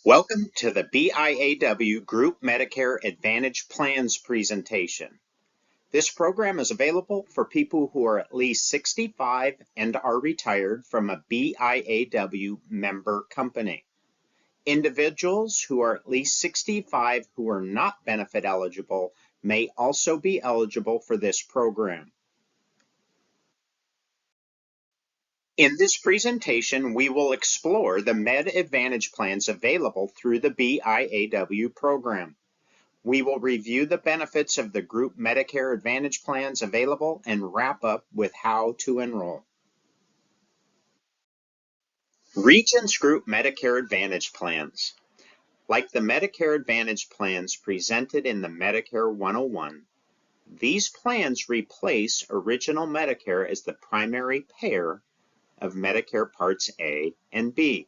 Welcome to the BIAW Group Medicare Advantage Plans presentation. This program is available for people who are at least 65 and are retired from a BIAW member company. Individuals who are at least 65 who are not benefit eligible may also be eligible for this program. In this presentation, we will explore the Med Advantage plans available through the BIAW program. We will review the benefits of the group Medicare Advantage plans available and wrap up with how to enroll. Regents Group Medicare Advantage plans. Like the Medicare Advantage plans presented in the Medicare 101, these plans replace Original Medicare as the primary payer of Medicare Parts A and B.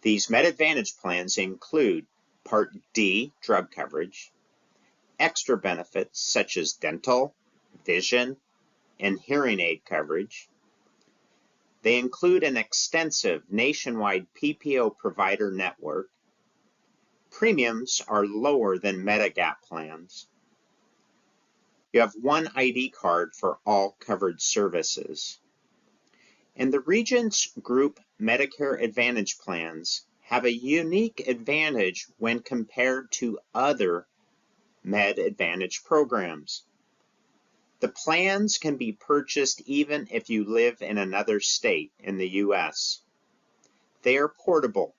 These Med Advantage plans include Part D drug coverage, extra benefits such as dental, vision, and hearing aid coverage. They include an extensive nationwide PPO provider network. Premiums are lower than Medigap plans. You have one ID card for all covered services. And the Regents Group Medicare Advantage plans have a unique advantage when compared to other Med Advantage programs. The plans can be purchased even if you live in another state in the U.S. They are portable.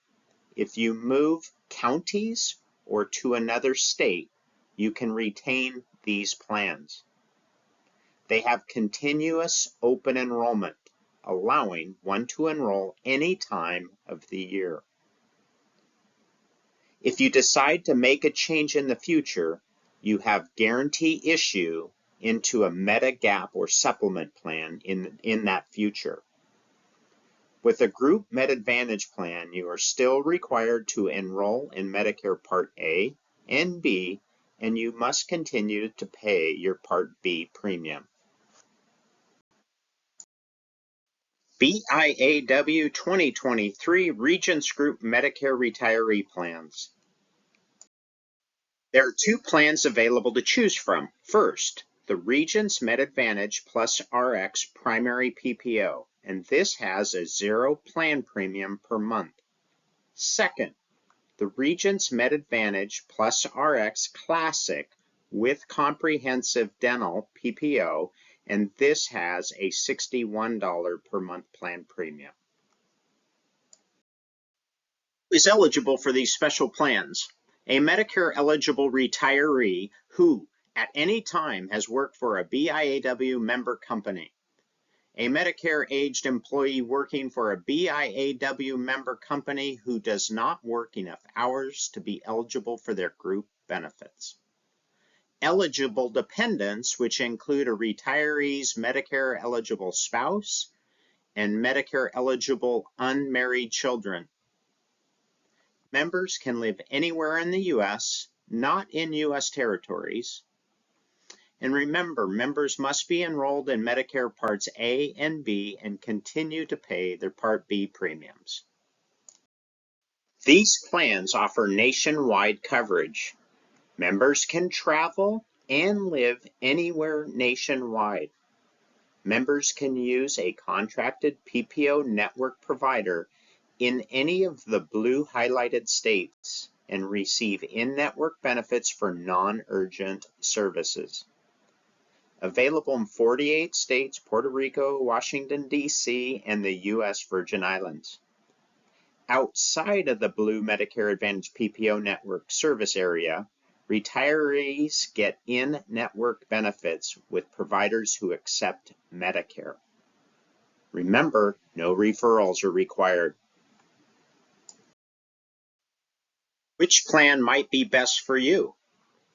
If you move counties or to another state, you can retain these plans. They have continuous open enrollment, allowing one to enroll any time of the year. If you decide to make a change in the future, you have guarantee issue into a Medigap or supplement plan in that future. With a group Med Advantage plan, you are still required to enroll in Medicare Part A and B, and you must continue to pay your Part B premium. BIAW 2023 Regents Group Medicare Retiree Plans. There are two plans available to choose from. First, the Regents Med Advantage Plus RX Primary PPO, and this has a zero plan premium per month. Second, the Regents Med Advantage Plus RX Classic with Comprehensive Dental PPO, and this has a $61 per month plan premium. Who is eligible for these special plans? A Medicare-eligible retiree who, at any time, has worked for a BIAW member company. A Medicare-aged employee working for a BIAW member company who does not work enough hours to be eligible for their group benefits. Eligible dependents, which include a retiree's Medicare-eligible spouse and Medicare-eligible unmarried children. Members can live anywhere in the U.S., not in U.S. territories. And remember, members must be enrolled in Medicare Parts A and B and continue to pay their Part B premiums. These plans offer nationwide coverage. Members can travel and live anywhere nationwide. Members can use a contracted PPO network provider in any of the blue highlighted states and receive in-network benefits for non-urgent services. Available in 48 states, Puerto Rico, Washington, D.C., and the U.S. Virgin Islands. Outside of the blue Medicare Advantage PPO network service area, retirees get in-network benefits with providers who accept Medicare. Remember, no referrals are required. Which plan might be best for you?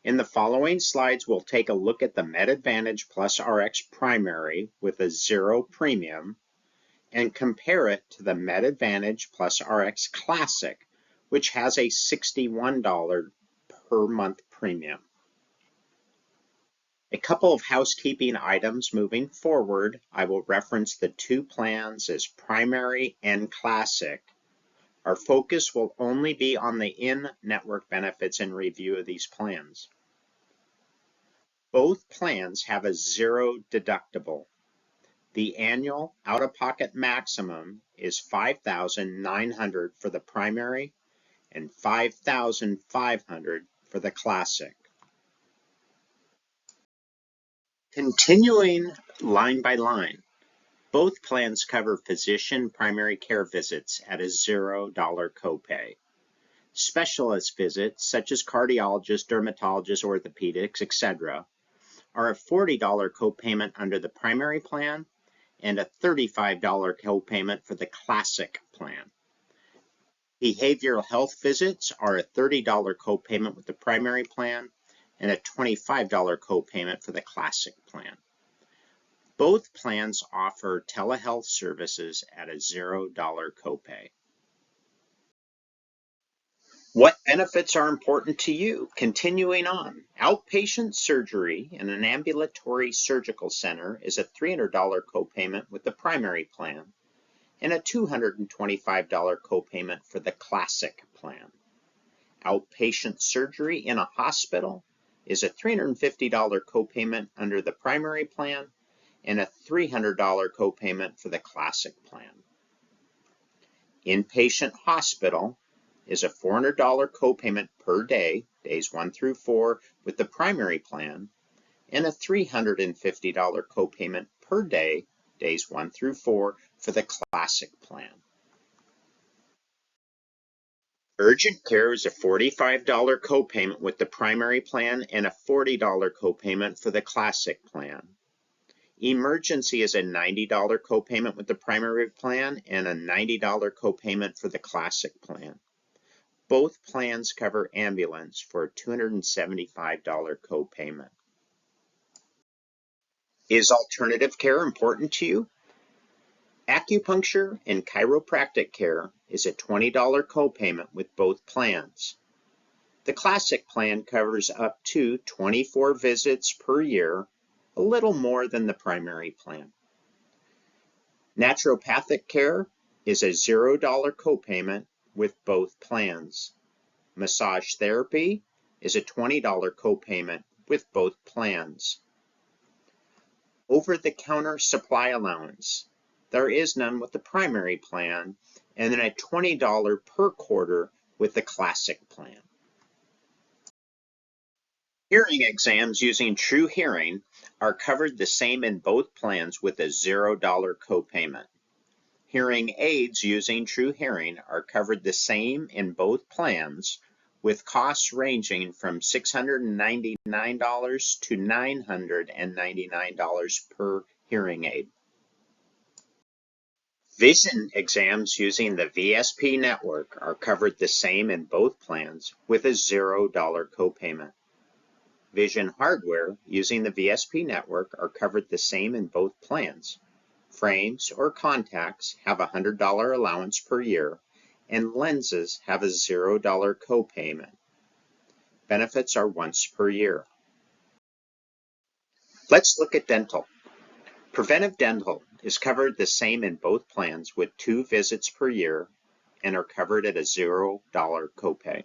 In the following slides, we'll take a look at the Med Advantage Plus RX Primary with a zero premium and compare it to the Med Advantage Plus RX Classic, which has a $61 per month premium. A couple of housekeeping items moving forward. I will reference the two plans as Primary and Classic. Our focus will only be on the in-network benefits and review of these plans. Both plans have a zero deductible. The annual out-of-pocket maximum is $5,900 for the primary and $5,500 for the classic. Continuing line by line, both plans cover physician primary care visits at a $0 copay. Specialist visits, such as cardiologists, dermatologists, orthopedics, etc., are a $40 copayment under the primary plan and a $35 copayment for the classic plan. Behavioral health visits are a $30 copayment with the primary plan and a $25 copayment for the classic plan. Both plans offer telehealth services at a $0 copay. What benefits are important to you? Continuing on, outpatient surgery in an ambulatory surgical center is a $300 copayment with the primary plan and a $225 copayment for the classic plan. Outpatient surgery in a hospital is a $350 copayment under the primary plan and a $300 copayment for the classic plan. Inpatient hospital is a $400 copayment per day, days 1 through 4, with the primary plan, and a $350 copayment per day, days 1 through 4, for the classic plan. Urgent care is a $45 copayment with the primary plan and a $40 copayment for the classic plan. Emergency is a $90 copayment with the primary plan and a $90 copayment for the classic plan. Both plans cover ambulance for a $275 copayment. Is alternative care important to you? Acupuncture and chiropractic care is a $20 copayment with both plans. The classic plan covers up to 24 visits per year, a little more than the primary plan. Naturopathic care is a $0 copayment with both plans. Massage therapy is a $20 copayment with both plans. Over-the-counter supply allowance. There is none with the primary plan, and then a $20 per quarter with the classic plan. Hearing exams using True Hearing are covered the same in both plans with a $0 copayment. Hearing aids using True Hearing are covered the same in both plans, with costs ranging from $699 to $999 per hearing aid. Vision exams using the VSP network are covered the same in both plans with a $0 copayment. Vision hardware using the VSP network are covered the same in both plans. Frames or contacts have a $100 allowance per year, and lenses have a $0 copayment. Benefits are once per year. Let's look at dental. Preventive dental is covered the same in both plans with 2 visits per year and are covered at a $0 copay.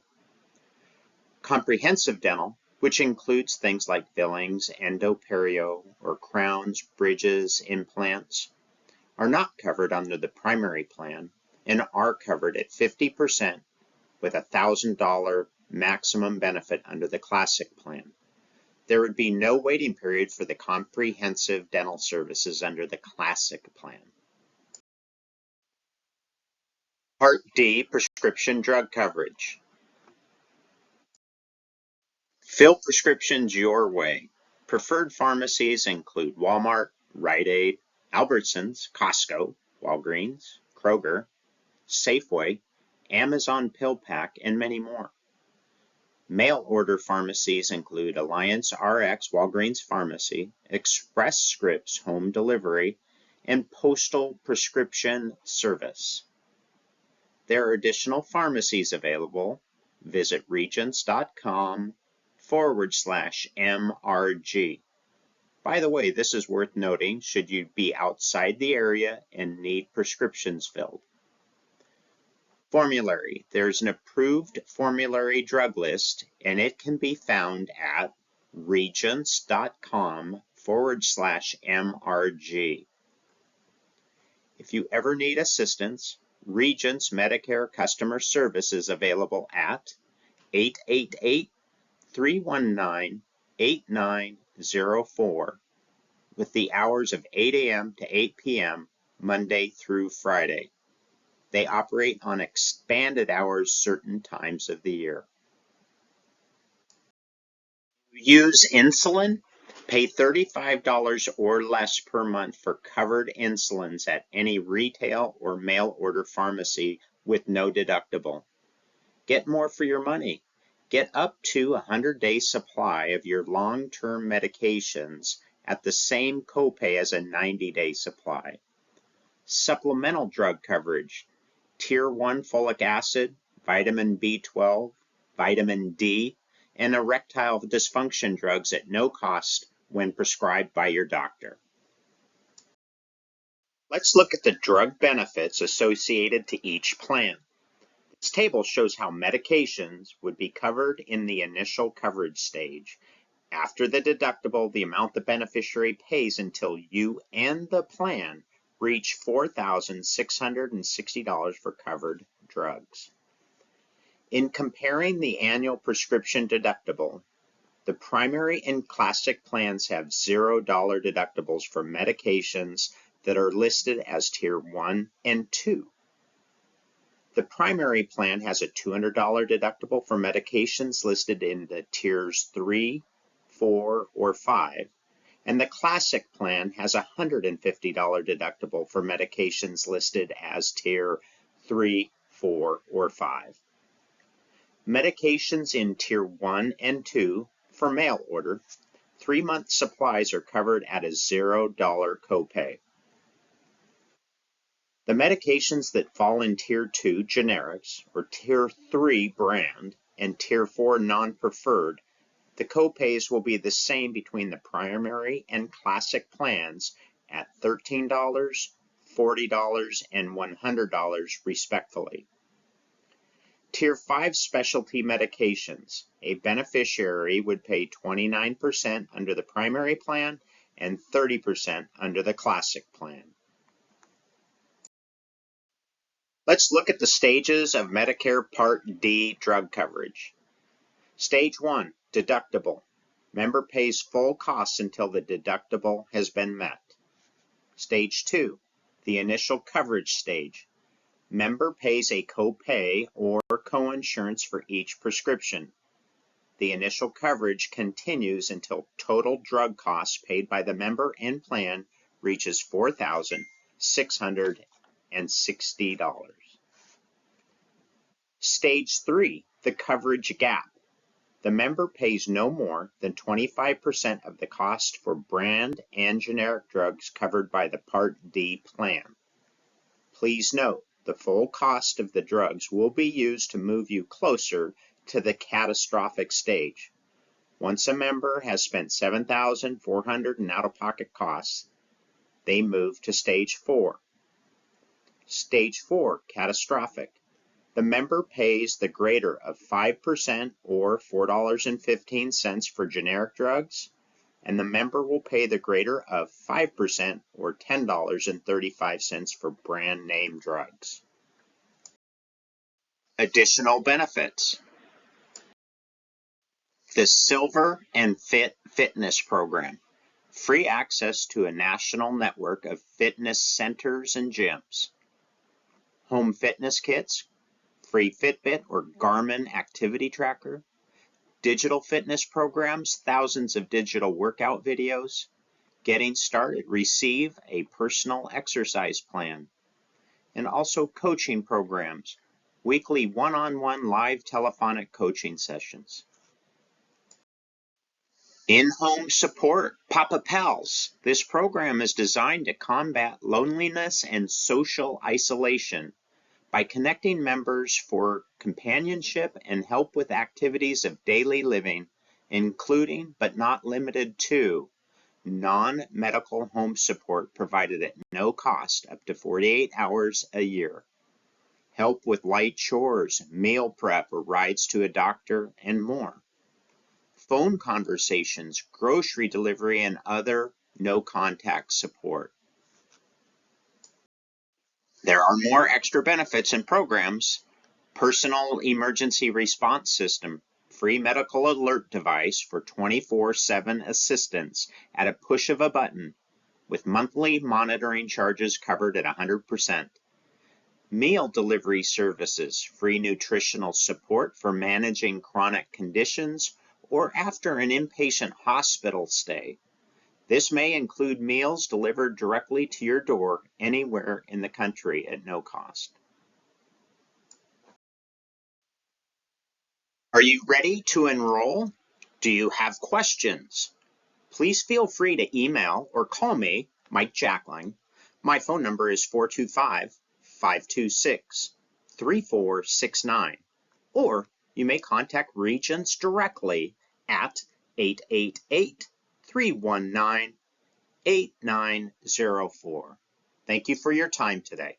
Comprehensive dental, which includes things like fillings, endo-perio, or crowns, bridges, implants, are not covered under the primary plan and are covered at 50% with a $1,000 maximum benefit under the classic plan. There would be no waiting period for the comprehensive dental services under the classic plan. Part D, prescription drug coverage. Fill prescriptions your way. Preferred pharmacies include Walmart, Rite Aid, Albertsons, Costco, Walgreens, Kroger, Safeway, Amazon PillPack, and many more. Mail order pharmacies include Alliance RX Walgreens Pharmacy, Express Scripts Home Delivery, and Postal Prescription Service. There are additional pharmacies available. Visit regents.com/MRG. By the way, this is worth noting should you be outside the area and need prescriptions filled. Formulary. There's an approved formulary drug list, and it can be found at regents.com/MRG. If you ever need assistance, Regents Medicare Customer Service is available at 888-319-8904 with the hours of 8 a.m. to 8 p.m. Monday through Friday. They operate on expanded hours certain times of the year. Use insulin? Pay $35 or less per month for covered insulins at any retail or mail order pharmacy with no deductible. Get more for your money. Get up to a 100-day supply of your long-term medications at the same copay as a 90-day supply. Supplemental drug coverage. Tier 1 folic acid, vitamin B12, vitamin D, and erectile dysfunction drugs at no cost when prescribed by your doctor. Let's look at the drug benefits associated to each plan. This table shows how medications would be covered in the initial coverage stage. After the deductible, the amount the beneficiary pays until you and the plan reach $4,660 for covered drugs. In comparing the annual prescription deductible, the primary and classic plans have $0 deductibles for medications that are listed as Tier 1 and 2. The primary plan has a $200 deductible for medications listed in the Tiers 3, 4, or 5, and the classic plan has a $150 deductible for medications listed as Tier 3, 4, or 5. Medications in Tier 1 and 2 for mail order, 3-month supplies are covered at a $0 copay. The medications that fall in Tier 2 generics or Tier 3 brand and Tier 4 non-preferred, the copays will be the same between the primary and classic plans at $13, $40, and $100 respectively. Tier 5 specialty medications. A beneficiary would pay 29% under the primary plan and 30% under the classic plan. Let's look at the stages of Medicare Part D drug coverage. Stage 1, deductible. Member pays full costs until the deductible has been met. Stage 2, the initial coverage stage. Member pays a copay or coinsurance for each prescription. The initial coverage continues until total drug costs paid by the member and plan reaches $4,660. Stage 3, the coverage gap. The member pays no more than 25% of the cost for brand and generic drugs covered by the Part D plan. Please note, the full cost of the drugs will be used to move you closer to the catastrophic stage. Once a member has spent $7,400 in out-of-pocket costs, they move to Stage 4. Stage 4, catastrophic. The member pays the greater of 5% or $4.15 for generic drugs, and the member will pay the greater of 5% or $10.35 for brand name drugs. Additional benefits. The Silver and Fit Fitness Program. Free access to a national network of fitness centers and gyms. Home fitness kits. Free Fitbit or Garmin activity tracker. Digital fitness programs, thousands of digital workout videos. Getting started, receive a personal exercise plan. And also coaching programs, weekly one-on-one live telephonic coaching sessions. In-home support, Papa Pals. This program is designed to combat loneliness and social isolation by connecting members for companionship and help with activities of daily living, including but not limited to non-medical home support provided at no cost up to 48 hours a year. help with light chores, meal prep, or rides to a doctor, and more. Phone conversations, grocery delivery, and other no-contact support. There are more extra benefits and programs. Personal Emergency Response System, free medical alert device for 24/7 assistance at a push of a button, with monthly monitoring charges covered at 100%. Meal delivery services, free nutritional support for managing chronic conditions or after an inpatient hospital stay. This may include meals delivered directly to your door anywhere in the country at no cost. Are you ready to enroll? Do you have questions? Please feel free to email or call me, Mike Jackline. My phone number is 425-526-3469. Or you may contact Regents directly at 888-319-8904. Thank you for your time today.